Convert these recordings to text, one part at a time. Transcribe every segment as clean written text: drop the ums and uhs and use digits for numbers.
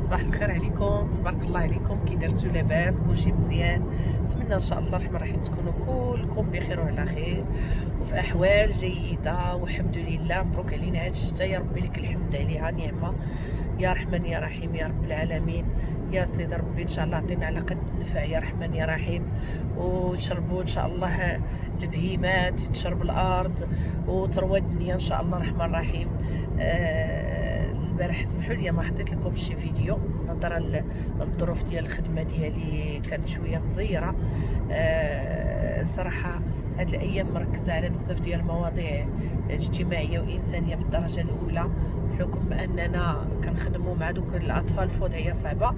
صباح الخير عليكم، تبارك الله عليكم. كي درتو لاباس؟ كلشي مزيان؟ نتمنى ان شاء الله الرحمن الرحيم تكونوا كلكم بخير وعلى خير وفي احوال جيده والحمد لله. مبروك علينا هذا الشتا، يا ربي لك الحمد عليها نعمه، يا رحمن يا رحيم يا رب العالمين. يا سيدي ربي ان شاء الله عطينا على قد النفع يا رحمن يا رحيم، وتشربوا ان شاء الله البهيمات، تشرب الارض وتروى الدنيا ان شاء الله الرحمن الرحيم. البارح سمحوا لي ما حطيت لكم شي فيديو نظرا للظروف ديال الخدمه ديالي، كانت شويه مزيره. صراحه هاد الايام مركزه على بزاف ديال المواضيع اجتماعيه وانسانيه بالدرجه الاولى، بحكم اننا كنخدموا مع دوك الاطفال في وضعيه صعبه.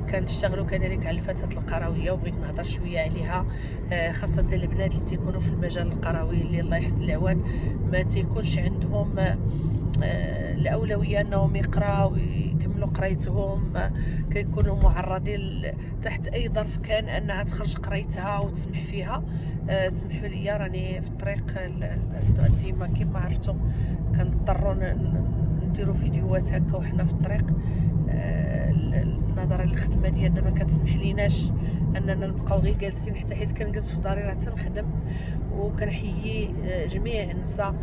كنشتغلوا كذلك على الفتاه القرويه، وبغيت نهضر شويه عليها، خاصه البنات اللي تيكونوا في المجال القروي اللي الله يحسن العوان ما تيكونش عندهم الاولويه انهم يقراو ويكملوا قرايتهم، كيكونوا معرضين تحت اي ظرف كان انها تخرج قرايتها وتسمح فيها. سمحوا لي راني في الطريق ديما كما عرفتوا كنضطروا نديروا فيديوهات هكا وحنا في الطريق، نظرا للخدمه ديالنا ما كتسمح ليناش اننا نبقاو غير جالسين، حتى حيت كنجلس في داري راه تنخدم. وكنحيي جميع النساء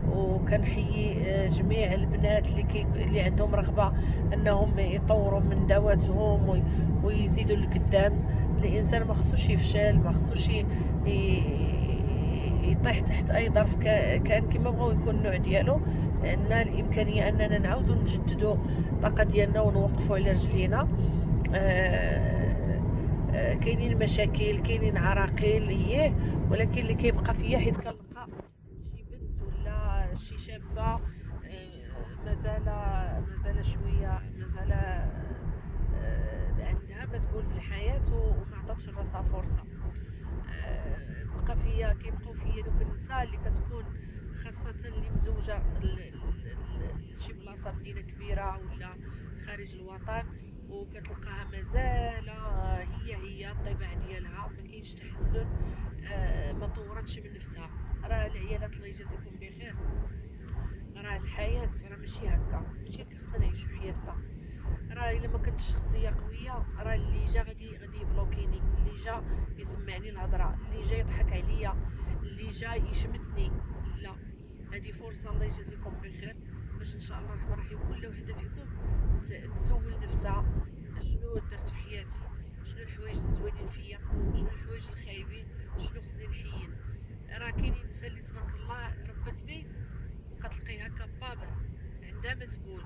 وكنحيي جميع البنات اللي عندهم رغبه انهم يطوروا من ذواتهم ويزيدوا لقدام. الانسان ما خصوش يفشل، ما خصوش يطيح تحت اي ظرف كان كما بغاو يكون النوع ديالو. عندنا الامكانيه اننا نعاودوا نجددوا الطاقه ديالنا ونوقفوا على رجلينا. كاينين مشاكل، كاينين عراقيل، ولكن اللي كيبقى فيا حيت كنلقى شي بنت ولا شي شابه مازال شويه، مازال عندها ما تقول في الحياه وما عطاتش راسها فرصه. كيبقاو فيا دوك النساء اللي كتكون خاصه اللي مزوجه لشي بلاصه مدينه كبيره ولا خارج الوطن، وكتلقاها مازال هي الطباع ديالها، ما كاينش تحسن، ما طورتش من نفسها. راه العيالات الله يجازيكم بخير، راه الحياه راه ماشي هكا خصنا نعيشوا حياتنا. راه الا ما كنتش شخصيه قويه راه اللي جا غادي يبلوكيني، اللي جا يسمعني الهضره، اللي جا يضحك عليا، اللي جا يشمتني. لا، هذه فرصه الله يجازيكم بخير باش ان شاء الله الرحمن الرحيم كل وحده فيكم تسول نفسها شنو درت في حياتي، شنو الحوايج الزوينين فيا، شنو الحوايج الخايبين، شنو خصني نحيد. راه كاينين نساء اللي تبارك الله ربات بيت وكتلقيها كابابل عندها ما تقول،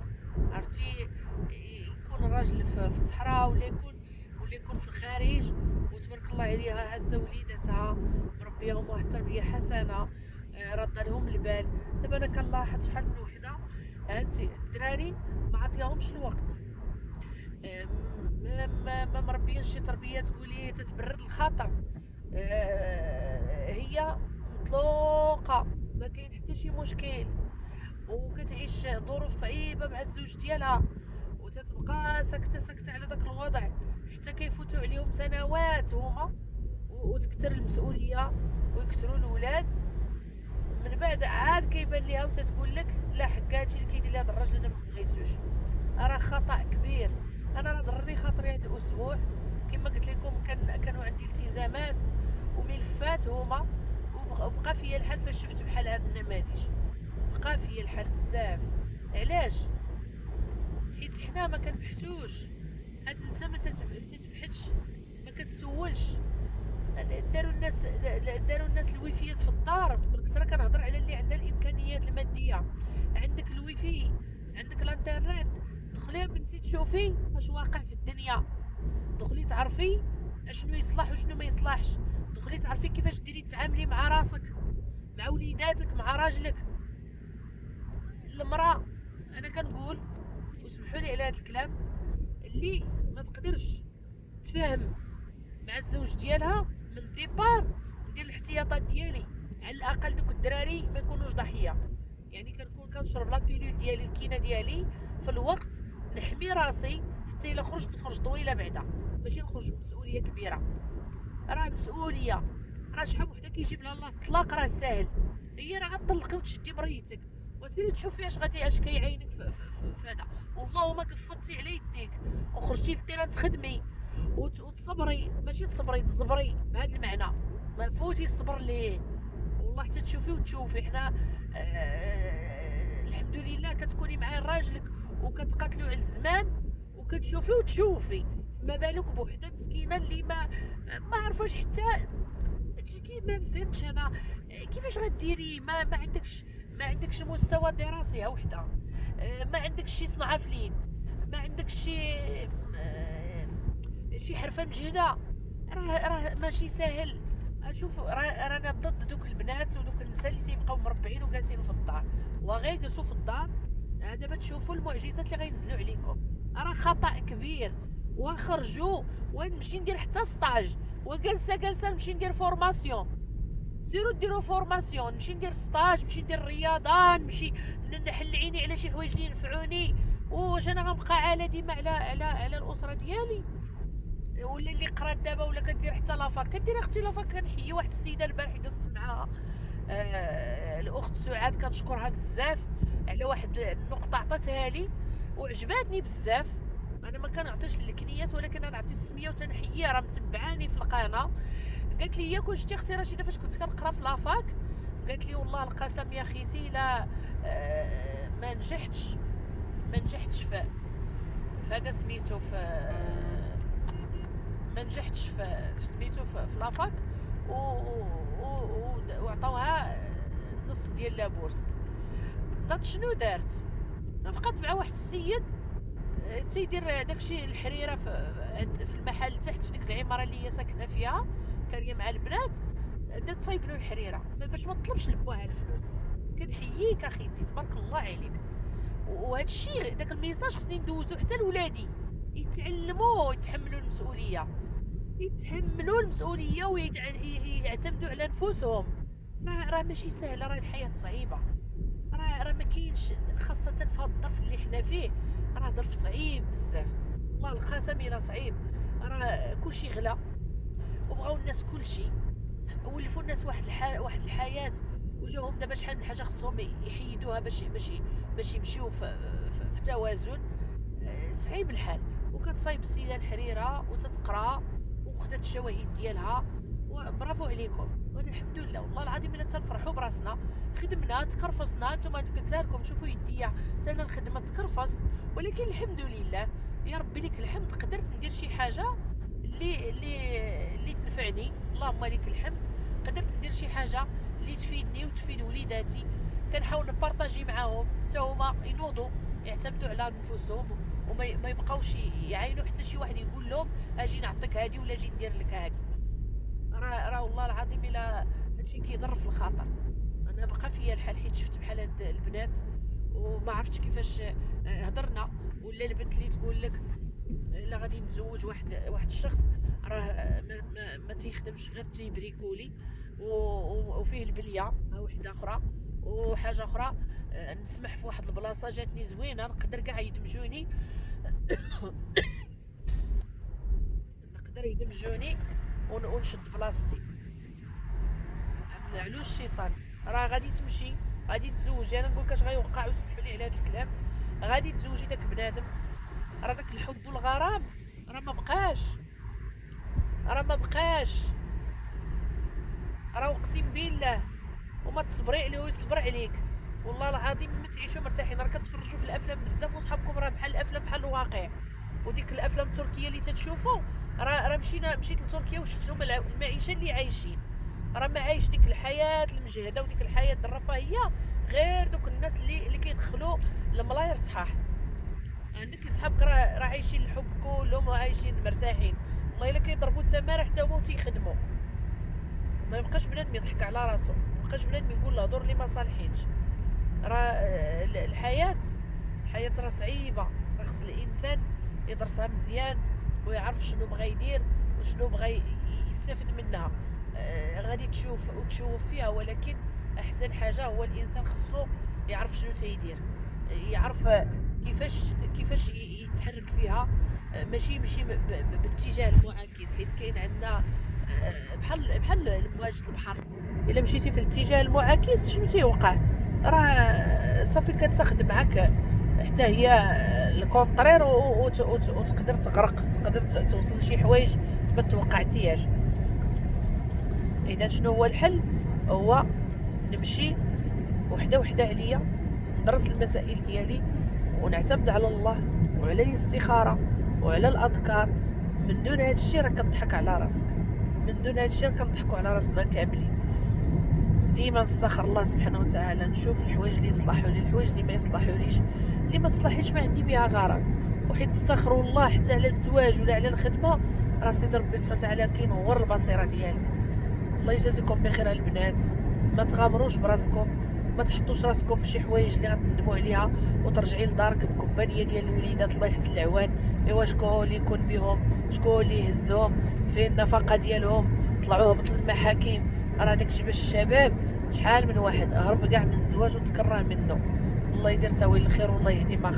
عرفتي، يكون الراجل في الصحراء ولا يكون في الخارج وتبارك الله عليها هازه وليداتها مربيهم واحد التربيه حسنه، رد لهم البال. دابا انا كنلاحظ شحال من وحده انت الدراري ما عطيهمش الوقت، ما مربيين شي تربيه تقولي تتبرد الخاطر، هي مطلوقه ما كاين حتى شي مشكل، وكتعيش ظروف صعيبه مع الزوج ديالها وتتبقى ساكته على داك الوضع حتى كيفوتوا عليهم سنوات هما وتكثر المسؤوليه ويكثروا الاولاد. من بعد عاد كيبان ليها وتتقول لك لا حكاتي اللي كيدير لي هذا الراجل انا ما بغيتوش. راه خطا كبير. انا راه ضرني خاطري هذا الاسبوع كما قلت لكم، كانوا عندي التزامات وملفات هما، وبقى فيا الحال فاش شفت بحال هاد النماذج، بقى فيا الحال بزاف. علاش؟ حيت حنا ما كنبحثوش، هاد النساء ما تتبحثش، ما كتسولش. داروا الناس الويفيات في الدار. بالكثره كنهضر على اللي عندها الامكانيات الماديه، عندك الويفي، عندك الانترنت، دخلي بنتي تشوفي اش واقع في الدنيا، دخلي تعرفي اشنو يصلح وشنو ما يصلحش، دخلي تعرفي كيفاش ديري تعاملي مع راسك، مع وليداتك، مع راجلك. المراه انا كنقول وسمحوا لي على هذا الكلام، اللي ما تقدرش تفاهم مع الزوج ديالها من الديبار ندير الاحتياطات ديالي على الاقل دوك الدراري ما يكونوش ضحيه. يعني كنكون كنشرب لا بيلول ديالي الكينه ديالي في الوقت، نحمي راسي حتى الا خرجت نخرج طويله بعدا، ماشي نخرج بمسؤوليه كبيره. راه مسؤوليه، راه شحال وحده كيجيب لها الله الطلاق راه ساهل، هي راه غتطلقي وتشدي بريتك وسيري تشوفي اش كيعينك في هذا. والله ما كفضتي على يديك وخرجتي للتيران تخدمي وتصبري، ماشي تصبري بهذا المعنى، ما فوتي الصبر ليه والله حتى تشوفي وتشوفي. حنا الحمد لله كتكوني مع راجلك وكتقاتلوا على الزمان وكتشوفي وتشوفي، ما بالك بوحده مسكينه اللي ما عرفاش حتى ما فهمتش انا كيفاش غديري. ما عندكش مستوى دراسي وحده، ما عندكش شي صنعه في اليد، ما عندكش شي حرفه مجهده. راه ماشي ساهل. اشوف رانا ضد دوك البنات ودوك النساء اللي تيبقاو مربعين وجالسين في الدار وغير جلسوا في الدار. دابا تشوفوا المعجزات اللي غينزلوا عليكم، راه خطا كبير. وخرجوا ونمشي ندير حتى ستاج وجلسه نمشي ندير فورماسيون. سيرو ديروا فورماسيون، نمشي ندير ستاج، نمشي ندير رياضه، نمشي نحل عيني على شي حوايج اللي ينفعوني. واش انا غنبقى عاله ديما على الاسره ديالي؟ ولا اللي قرات دابا ولا كدير حتى لافاك، كدير اختي لافاك. كنحيي واحد السيده البارح جلست معاها، الاخت سعاد، كنشكرها بزاف على واحد النقطه عطاتها لي وعجباتني بزاف. انا ما كنعطيش الكنيات ولكن انا نعطي السميه وتنحييها، راه متبعاني في القناه. قالت لي ياك شتي اختي رشيده فاش كنت كنقرا في لافاك؟ قالت لي والله القسم يا خيتي لا ما نجحتش في هذا سميتو في ما نجحتش في سميتو في لافاك وعطاوها نص ديال لابورس. ناض شنو دارت؟ تفقت مع واحد السيد تيدير داكشي الحريره في المحل تحت في ديك العماره اللي هي ساكنه فيها كاريه مع البنات. بدات تصايب له الحريره باش ما طلبش لبوها الفلوس. كنحييك اخيتي تبارك الله عليك. وهذا الشيء داك الميساج خصني ندوزو حتى لولادي يتعلموا يتحملوا المسؤوليه ويعتمدوا على نفوسهم. راه ماشي سهله، راه الحياه صعيبه، راه ما كاينش خاصه في هذا الظرف اللي حنا فيه. راه ظرف صعيب بزاف، والله القسم الا صعيب. راه كلشي غلا وبغاو الناس كلشي، ولفوا الناس واحد الحياه وجاهم دابا شحال من حاجه خصهم يحيدوها باش يمشيو في توازن. صعيب الحال. وكتصايب السيده الحريره وتتقرا وخدات الشواهد ديالها، وبرافو عليكم. وانا الحمد لله والله العظيم الا تنفرحوا براسنا. خدمنا تكرفصنا، نتوما قلتها لكم شوفوا يديا حتى انا الخدمه تكرفص، ولكن الحمد لله يا ربي لك الحمد قدرت ندير شي حاجه اللي تنفعني. اللهم لك الحمد. قدرت ندير شي حاجه اللي تفيدني وتفيد وليداتي. كنحاول نبارطاجي معاهم حتى هما ينوضوا يعتمدوا على نفوسهم وما يبقاوش يعاينوا حتى شي واحد يقول لهم اجي نعطيك هادي ولا اجي ندير لك هادي. راه والله العظيم الا هادشي كيضر في الخاطر. انا بقى فيا الحال حيت شفت بحال هاد البنات وما عرفتش كيفاش هضرنا. ولا البنت اللي تقول لك الا غادي نتزوج واحد الشخص راه ما تيخدمش غير تيبريكولي وفيه البليه وحده اخرى وحاجه اخرى. نسمح في واحد البلاصه جاتني زوينه نقدر كاع يدمجوني ونشد بلاصتي. علوش الشيطان راه غادي تمشي غادي تزوجي. انا نقول لك اش غيوقع وسمحوا لي على هذا الكلام. غادي تزوجي داك بنادم راه داك الحب والغرام راه ما بقاش. راه اقسم بالله وما تصبري عليه ويصبر عليك. والله العظيم ما تعيشوا مرتاحين. راه كتفرجوا في الافلام بزاف وصحابكم راه بحال الافلام بحال الواقع. وديك الافلام التركيه اللي تتشوفوا راه مشيت لتركيا وشفتهم المعيشه اللي عايشين. راه ما عايش ديك الحياه المجهده وديك الحياه الرفاهيه غير دوك الناس اللي كيدخلوا الملاير صحاح. عندك صحابك راه عايشين الحب كلهم وعايشين مرتاحين. والله الا كيضربوا التماره حتى هما تيخدموا. ما يبقاش بنادم يضحك على راسو، ما يبقاش بنادم يقول له دور اللي ما صالحينش. راه الحياه راه صعيبه. راه خص الانسان يدرسها مزيان ويعرف شنو بغى يدير وشنو بغى يستفد منها. غادي تشوف فيها، ولكن احسن حاجه هو الانسان خصو يعرف شنو تيدير، يعرف كيفاش يتحرك فيها. ماشي باتجاه المعاكس، حيت كاين عندنا بحال مواجهه البحر. الا مشيتي في الاتجاه المعاكس شنو تيوقع؟ راه صافي كتاخد معاك حتى هي الكونطرير وتقدر تغرق، تقدر توصل لشي حوايج ما توقعتيهاش. اذا شنو هو الحل؟ هو نمشي وحده وحده عليا، ندرس المسائل ديالي ونعتمد على الله وعلى الاستخاره وعلى الاذكار. من دون هذا الشيء راه كتضحك على راسك، من دون هذا الشيء كنضحكوا على راسنا كاملين. ديما نستخر الله سبحانه وتعالى، نشوف الحوايج اللي يصلحوا لي، الحوايج اللي ما يصلحوليش، اللي ما تصلحيش ما عندي بها غرض. وحيت تستخروا الله حتى على الزواج ولا على الخدمه، راه سيدي ربي سبحانه وتعالى كينور البصيره ديالك. الله يجازيكم بخير البنات، ما تغامروش براسكم، ما تحطوش راسكم في شي حوايج اللي غتندموا عليها وترجعي لدارك بكوبانيه ديال الوليدات الله يحسن العوان. ايوا شكون اللي يكون بهم، شكون اللي يهزهم، فين النفقه ديالهم، طلعوا هبط للمحاكم. راه داكشي باش الشباب شحال من واحد هرب كاع من الزواج وتكره منه. الله يدير تاويل الخير والله يهدي ما